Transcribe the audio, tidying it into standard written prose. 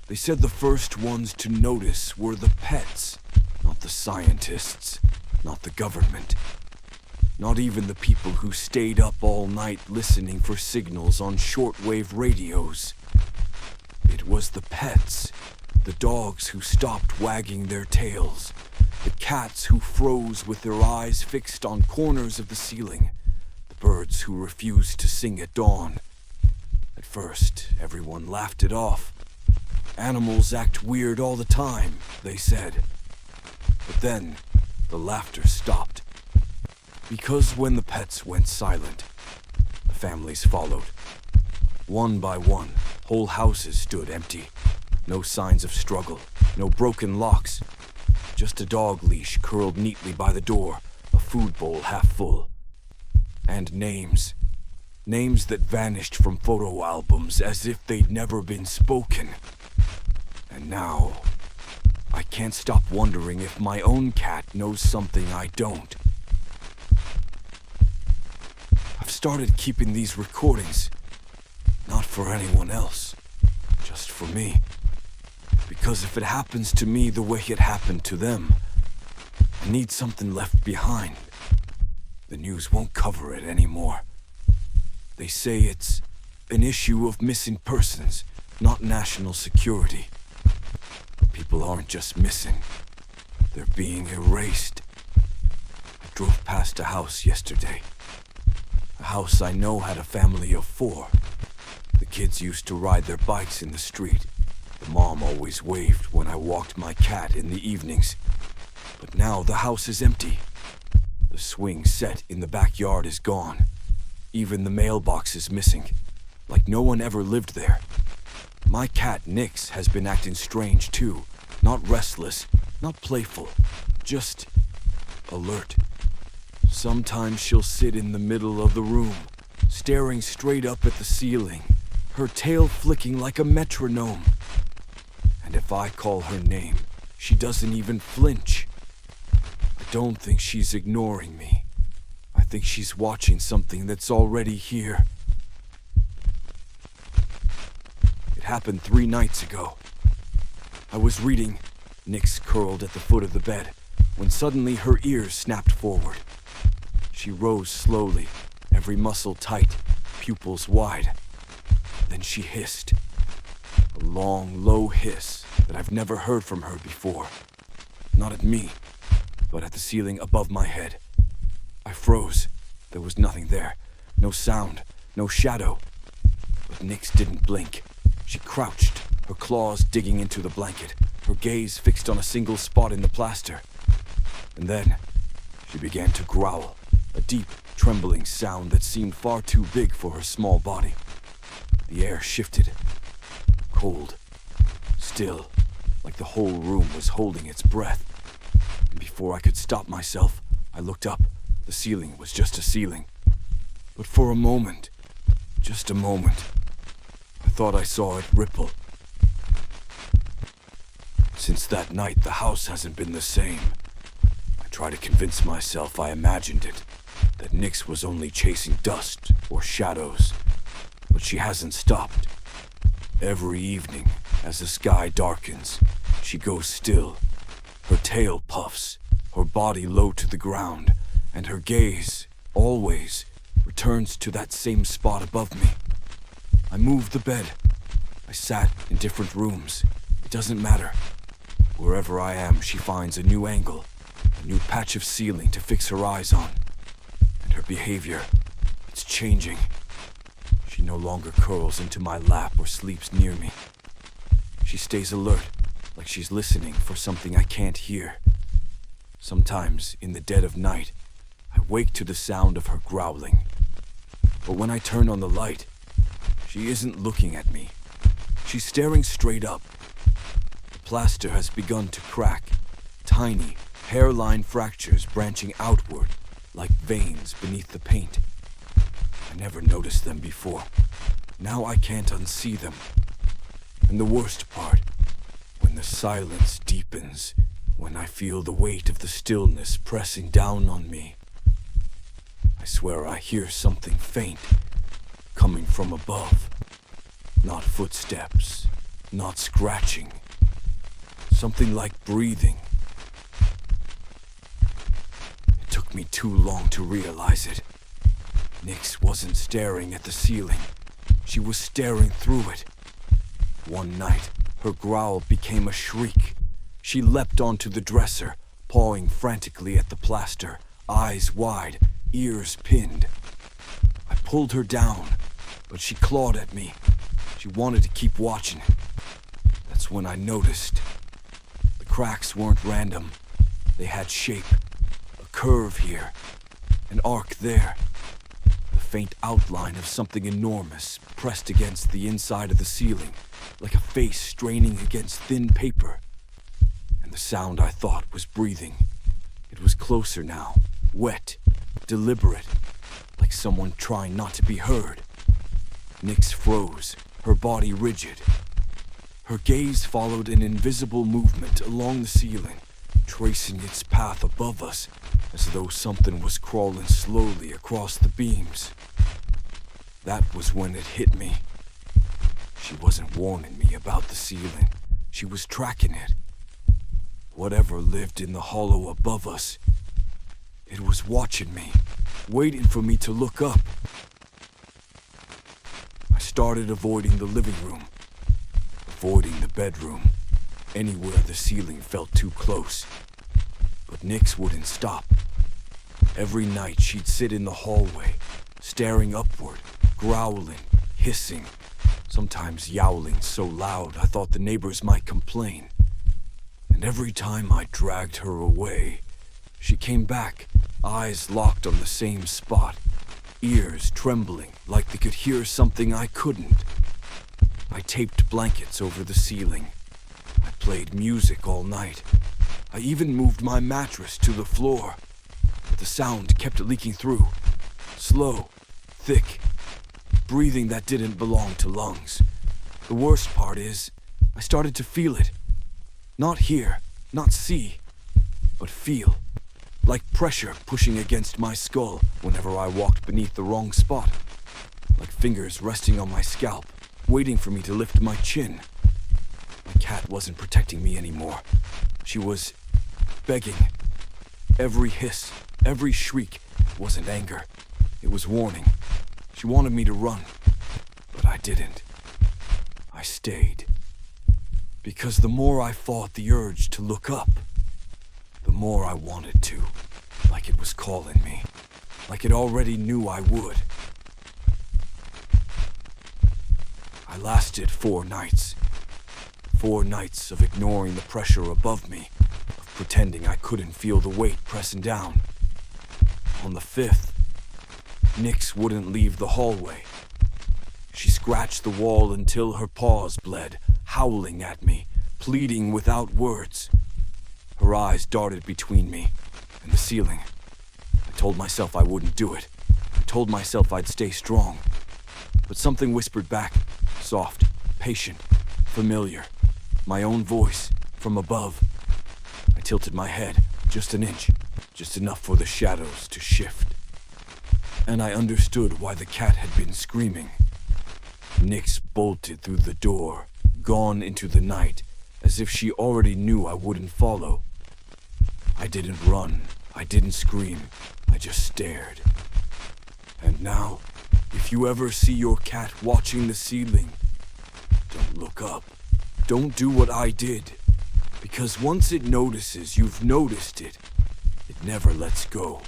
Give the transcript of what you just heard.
They said the first ones to notice were the pets, not the scientists, not the government. Not even the people who stayed up all night listening for signals on shortwave radios. It was the pets, the dogs who stopped wagging their tails, the cats who froze with their eyes fixed on corners of the ceiling, the birds who refused to sing at dawn. At first, everyone laughed it off. Animals act weird all the time, they said. But then, the laughter stopped. Because when the pets went silent, the families followed. One by one, whole houses stood empty. No signs of struggle, no broken locks. Just a dog leash curled neatly by the door, a food bowl half full. And names. Names that vanished from photo albums as if they'd never been spoken. And now, I can't stop wondering if my own cat knows something I don't. I've started keeping these recordings, not for anyone else, just for me. Because if it happens to me the way it happened to them, I need something left behind. The news won't cover it anymore. They say it's an issue of missing persons, not national security. But people aren't just missing, they're being erased. I drove past a house yesterday. A house I know had a family of 4. The kids used to ride their bikes in the street. The mom always waved when I walked my cat in the evenings. But now the house is empty. The swing set in the backyard is gone. Even the mailbox is missing, like no one ever lived there. My cat Nix has been acting strange too. Not restless, not playful, just alert. Sometimes she'll sit in the middle of the room, staring straight up at the ceiling, her tail flicking like a metronome. And if I call her name, she doesn't even flinch. I don't think she's ignoring me. I think she's watching something that's already here. It happened 3 nights ago. I was reading, Nix curled at the foot of the bed, when suddenly her ears snapped forward. She rose slowly, every muscle tight, pupils wide. Then she hissed. A long, low hiss that I've never heard from her before. Not at me, but at the ceiling above my head. I froze. There was nothing there. No sound, no shadow. But Nix didn't blink. She crouched, her claws digging into the blanket, her gaze fixed on a single spot in the plaster. And then, she began to growl, a deep, trembling sound that seemed far too big for her small body. The air shifted. Cold. Still, like the whole room was holding its breath. And before I could stop myself, I looked up. The ceiling was just a ceiling. But for a moment, just a moment, I thought I saw it ripple. Since that night, the house hasn't been the same. I try to convince myself I imagined it, that Nix was only chasing dust or shadows. But she hasn't stopped. Every evening, as the sky darkens, she goes still. Her tail puffs, her body low to the ground, and her gaze, always, returns to that same spot above me. I moved the bed. I sat in different rooms. It doesn't matter. Wherever I am, she finds a new angle, a new patch of ceiling to fix her eyes on. And her behavior, it's changing. She no longer curls into my lap or sleeps near me. She stays alert, like she's listening for something I can't hear. Sometimes, in the dead of night, I wake to the sound of her growling. But when I turn on the light, she isn't looking at me. She's staring straight up. The plaster has begun to crack, tiny, hairline fractures branching outward, like veins beneath the paint. I never noticed them before. Now I can't unsee them. And the worst part, when the silence deepens, when I feel the weight of the stillness pressing down on me, I swear I hear something faint, coming from above. Not footsteps, Not scratching. Something like breathing. It took me too long to realize it. Nyx wasn't staring at the ceiling. She was staring through it. One night, her growl became a shriek. She leapt onto the dresser, pawing frantically at the plaster, eyes wide, ears pinned. I pulled her down, but she clawed at me. She wanted to keep watching. That's when I noticed. The cracks weren't random. They had shape. A curve here. An arc there. The faint outline of something enormous pressed against the inside of the ceiling, like a face straining against thin paper. And the sound I thought was breathing. It was closer now, wet, deliberate, like someone trying not to be heard. Nyx froze, her body rigid. Her gaze followed an invisible movement along the ceiling, tracing its path above us, as though something was crawling slowly across the beams. That was when it hit me. She wasn't warning me about the ceiling. She was tracking it. Whatever lived in the hollow above us, it was watching me, waiting for me to look up. I started avoiding the living room, avoiding the bedroom, anywhere the ceiling felt too close. But Nyx wouldn't stop. Every night she'd sit in the hallway, staring upward, growling, hissing, sometimes yowling so loud I thought the neighbors might complain. And every time I dragged her away, she came back, eyes locked on the same spot, ears trembling like they could hear something I couldn't. I taped blankets over the ceiling. I played music all night. I even moved my mattress to the floor. But the sound kept leaking through. Slow, thick, breathing that didn't belong to lungs. The worst part is, I started to feel it. Not hear, not see, but feel. Like pressure pushing against my skull whenever I walked beneath the wrong spot. Like fingers resting on my scalp, waiting for me to lift my chin. My cat wasn't protecting me anymore. She was begging. Every hiss, every shriek wasn't anger. It was warning. She wanted me to run, but I didn't. I stayed. Because the more I fought the urge to look up, the more I wanted to, like it was calling me, like it already knew I would. I lasted 4 nights. 4 nights of ignoring the pressure above me, of pretending I couldn't feel the weight pressing down. On the 5th, Nyx wouldn't leave the hallway. She scratched the wall until her paws bled, howling at me, pleading without words. Her eyes darted between me and the ceiling. I told myself I wouldn't do it. I told myself I'd stay strong. But something whispered back, soft, patient, familiar. My own voice, from above. I tilted my head, just an inch, just enough for the shadows to shift. And I understood why the cat had been screaming. Nyx bolted through the door, gone into the night, as if she already knew I wouldn't follow. I didn't run, I didn't scream, I just stared. And now, if you ever see your cat watching the ceiling, don't look up. Don't do what I did. Because once it notices you've noticed it, it never lets go.